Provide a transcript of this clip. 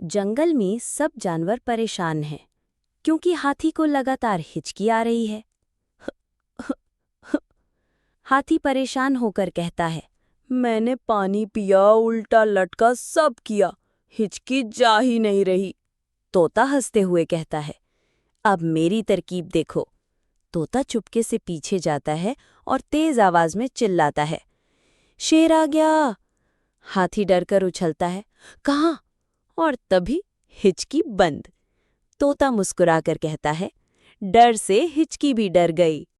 जंगल में सब जानवर परेशान हैं क्योंकि हाथी को लगातार हिचकी आ रही है। हाथी परेशान होकर कहता है, मैंने पानी पिया, उल्टा लटका, सब किया, हिचकी जा ही नहीं रही। तोता हंसते हुए कहता है, अब मेरी तरकीब देखो। तोता चुपके से पीछे जाता है और तेज आवाज में चिल्लाता है, शेर आ गया। हाथी डरकर उछलता है, कहाँ? और तभी हिचकी बंद। तोता मुस्कुराकर कहता है, डर से हिचकी भी डर गई।